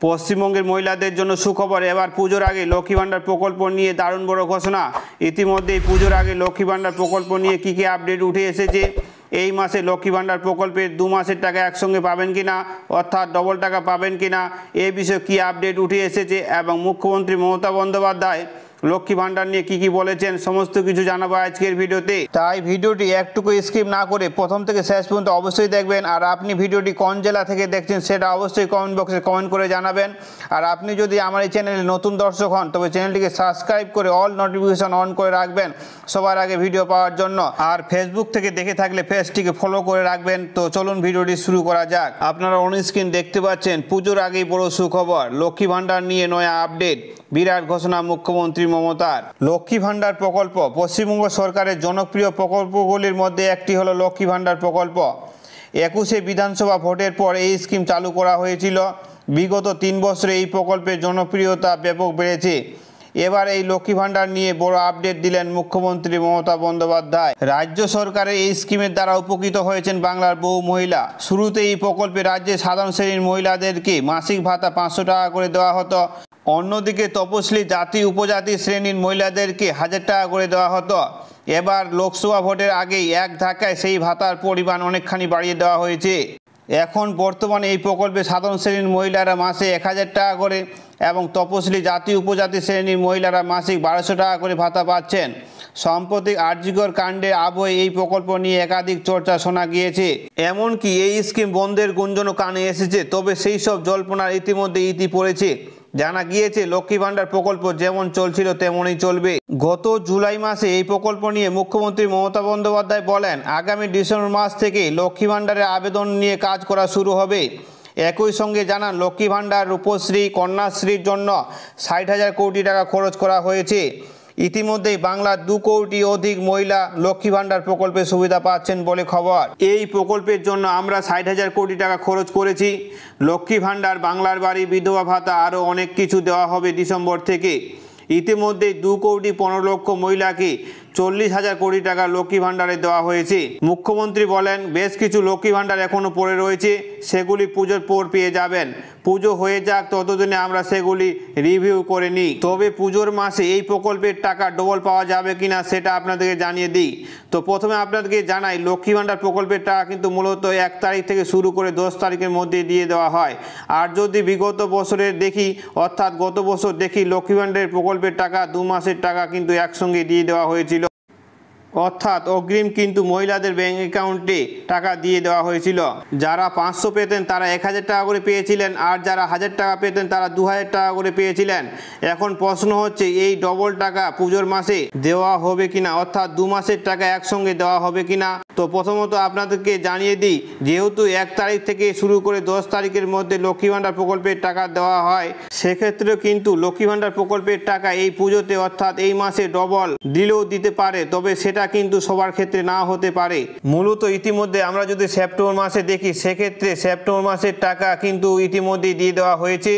পশ্চিমবঙ্গের মহিলাদের জন্য সুখবর। এবার পুজোর আগে লক্ষ্মী ভাণ্ডার প্রকল্প নিয়ে দারুণ বড় ঘোষণা। ইতিমধ্যেই পুজোর আগে লক্ষ্মী ভাণ্ডার প্রকল্প নিয়ে কী কী আপডেট উঠে এসেছে, এই মাসে লক্ষ্মী ভাণ্ডার প্রকল্পের 2 মাসের টাকা একসঙ্গে পাবেন কিনা, অর্থাৎ ডবল টাকা পাবেন কিনা, এই বিষয়ে কী আপডেট উঠে এসেছে এবং মুখ্যমন্ত্রী মমতা বন্দ্যোপাধ্যায় লক্ষ্মী ভাণ্ডার নিয়ে কী কী বলেছেন সমস্ত কিছু জানাবো আজকের ভিডিওতে। তাই ভিডিওটি একটুকু স্কিপ না করে প্রথম থেকে শেষ পর্যন্ত অবশ্যই দেখবেন। আর আপনি ভিডিওটি কোন জেলা থেকে দেখছেন সেটা অবশ্যই কমেন্ট বক্সে কমেন্ট করে জানাবেন। আর আপনি যদি আমার এই চ্যানেলে নতুন দর্শক হন তবে চ্যানেলটিকে সাবস্ক্রাইব করে অল নোটিফিকেশন অন করে রাখবেন সবার আগে ভিডিও পাওয়ার জন্য। আর ফেসবুক থেকে দেখে থাকলে পেজটিকে ফলো করে রাখবেন। তো চলুন ভিডিওটি শুরু করা যাক। আপনারা অন স্ক্রিন দেখতে পাচ্ছেন পুজোর আগেই বড় সুখবর, লক্ষ্মী ভাণ্ডার নিয়ে নয়া আপডেট, বিরাট ঘোষণা মুখ্যমন্ত্রী মমতার। লক্ষ্মী ভাণ্ডার প্রকল্প পশ্চিমবঙ্গ সরকারের জনপ্রিয় প্রকল্পগুলির মধ্যে একটি হলো লক্ষ্মী ভাণ্ডার প্রকল্প। 21শে বিধানসভা ভোটের পর এই স্কিম চালু করা হয়েছিল। বিগত 3 বছরে এই প্রকল্পের জনপ্রিয়তা ব্যাপক বেড়েছে। এবার এই লক্ষ্মী ভাণ্ডার নিয়ে বড় আপডেট দিলেন মুখ্যমন্ত্রী মমতা বন্দ্যোপাধ্যায়। রাজ্য সরকারের এই স্কিমের দ্বারা উপকৃত হয়েছেন বাংলার বহু মহিলা। শুরুতে এই প্রকল্পে রাজ্যের সাধারণ শ্রেণীর মহিলাদেরকে মাসিক ভাতা 500 টাকা করে দেওয়া হতো। অন্যদিকে তপশিলি জাতি উপজাতি শ্রেণীর মহিলাদেরকে 1000 টাকা করে দেওয়া হতো। এবার লোকসভা ভোটের আগেই এক ধাক্কায় সেই ভাতার পরিমাণ অনেকখানি বাড়িয়ে দেওয়া হয়েছে। এখন বর্তমানে এই প্রকল্পে সাধারণ শ্রেণীর মহিলারা মাসে 1000 টাকা করে এবং তপশিলি জাতি উপজাতি শ্রেণীর মহিলারা মাসিক 1200 টাকা করে ভাতা পাচ্ছেন। সাম্প্রতিক আরজিকর কাণ্ডের আবহে এই প্রকল্প নিয়ে একাধিক চর্চা শোনা গিয়েছে। এমনকি এই স্কিম বন্ধের গুঞ্জনও কানে এসেছে। তবে সেই সব জল্পনার ইতিমধ্যে ইতি পড়েছে। জানা গিয়েছে লক্ষ্মী ভাণ্ডার প্রকল্প যেমন চলছিল তেমনই চলবে। গত জুলাই মাসে এই প্রকল্প নিয়ে মুখ্যমন্ত্রী মমতা বন্দ্যোপাধ্যায় বলেন, আগামী ডিসেম্বর মাস থেকে লক্ষ্মী ভাণ্ডারের আবেদন নিয়ে কাজ করা শুরু হবে। একই সঙ্গে জানান লক্ষ্মী ভাণ্ডার, রূপশ্রী, কন্যাশ্রীর জন্য 60,000 কোটি টাকা খরচ করা হয়েছে। ইতিমধ্যেই বাংলার 2 কোটি অধিক মহিলা লক্ষ্মী ভাণ্ডার প্রকল্পের সুবিধা পাচ্ছেন বলে খবর। এই প্রকল্পের জন্য আমরা 60,000 কোটি টাকা খরচ করেছি। লক্ষ্মী ভাণ্ডার, বাংলার বাড়ি, বিধবা ভাতা আরও অনেক কিছু দেওয়া হবে ডিসেম্বর থেকে। ইতিমধ্যেই 2 কোটি 15 লক্ষ মহিলাকে 40,000 কোটি টাকা লক্ষ্মী ভাণ্ডারে দেওয়া হয়েছে। মুখ্যমন্ত্রী বলেন, বেশ কিছু লক্ষ্মী ভাণ্ডার এখনও পড়ে রয়েছে, সেগুলি পুজোর পর পেয়ে যাবেন। পুজো হয়ে যাক ততদিনে আমরা সেগুলি রিভিউ করে নিই। তবে পুজোর মাসে এই প্রকল্পের টাকা ডবল পাওয়া যাবে কিনা সেটা আপনাদেরকে জানিয়ে দিই। তো প্রথমে আপনাদেরকে জানাই লক্ষ্মী ভাণ্ডার প্রকল্পের টাকা কিন্তু মূলত 1 তারিখ থেকে শুরু করে 10 তারিখের মধ্যে দিয়ে দেওয়া হয়। আর যদি বিগত বছরের দেখি, অর্থাৎ গত বছর দেখি, লক্ষ্মী ভাণ্ডারের প্রকল্পের টাকা 2 মাসের টাকা কিন্তু একসঙ্গে দিয়ে দেওয়া হয়েছিল। অর্থাৎ অগ্রিম কিন্তু মহিলাদের ব্যাঙ্ক অ্যাকাউন্টে টাকা দিয়ে দেওয়া হয়েছিল। যারা 500 পেতেন তারা 1000 টাকা করে পেয়েছিলেন, আর যারা 1000 টাকা পেতেন তারা 2000 টাকা করে পেয়েছিলেন। এখন প্রশ্ন হচ্ছে এই ডবল টাকা পুজোর মাসে দেওয়া হবে কিনা, অর্থাৎ 2 মাসের টাকা একসঙ্গে দেওয়া হবে কিনা। তো প্রথমত আপনাদেরকে জানিয়ে দিই, যেহেতু 1 তারিখ থেকে শুরু করে 10 তারিখের মধ্যে লক্ষ্মী ভাণ্ডার প্রকল্পের টাকা দেওয়া হয়, সেক্ষেত্রে কিন্তু লক্ষ্মী ভাণ্ডার প্রকল্পের টাকা এই পুজোতে অর্থাৎ এই মাসে ডবল দিলেও দিতে পারে। তবে সেটা কিন্তু সবার ক্ষেত্রে না হতে পারে। মূলত ইতিমধ্যে আমরা যদি সেপ্টেম্বর মাসে দেখি, সেক্ষেত্রে সেপ্টেম্বর মাসের টাকা কিন্তু ইতিমধ্যেই দিয়ে দেওয়া হয়েছে।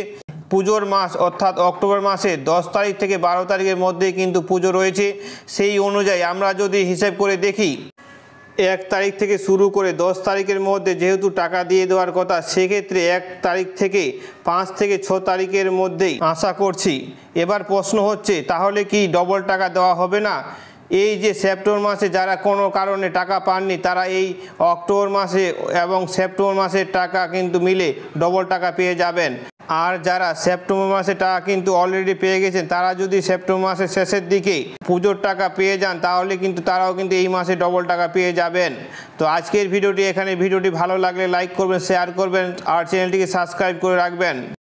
পুজোর মাস অর্থাৎ অক্টোবর মাসে 10 তারিখ থেকে 12 তারিখের মধ্যে কিন্তু পুজো রয়েছে। সেই অনুযায়ী আমরা যদি হিসাব করে দেখি, 1 তারিখ থেকে শুরু করে 10 তারিখের মধ্যে যেহেতু টাকা দিয়ে দেওয়ার কথা, সেক্ষেত্রে 1 তারিখ থেকে 5 থেকে 6 তারিখের মধ্যেই আশা করছি। এবার প্রশ্ন হচ্ছে, তাহলে কি ডবল টাকা দেওয়া হবে না? এই যে সেপ্টেম্বর মাসে যারা কোনো কারণে টাকা পাননি, তারা এই অক্টোবর মাসে এবং সেপ্টেম্বর মাসের টাকা কিন্তু মিলে ডবল টাকা পেয়ে যাবেন। আর যারা সেপ্টেম্বর মাসে টাকা কিন্তু অলরেডি পেয়ে গেছেন, তারা যদি সেপ্টেম্বর মাসের শেষের দিকে পুজোর টাকা পেয়ে যান, তাহলে কিন্তু তারাও কিন্তু এই মাসে ডবল টাকা পেয়ে যাবেন। তো আজকের ভিডিওটি এখানে। ভিডিওটি ভালো লাগলে লাইক করবেন, শেয়ার করবেন আর চ্যানেলটিকে সাবস্ক্রাইব করে রাখবেন।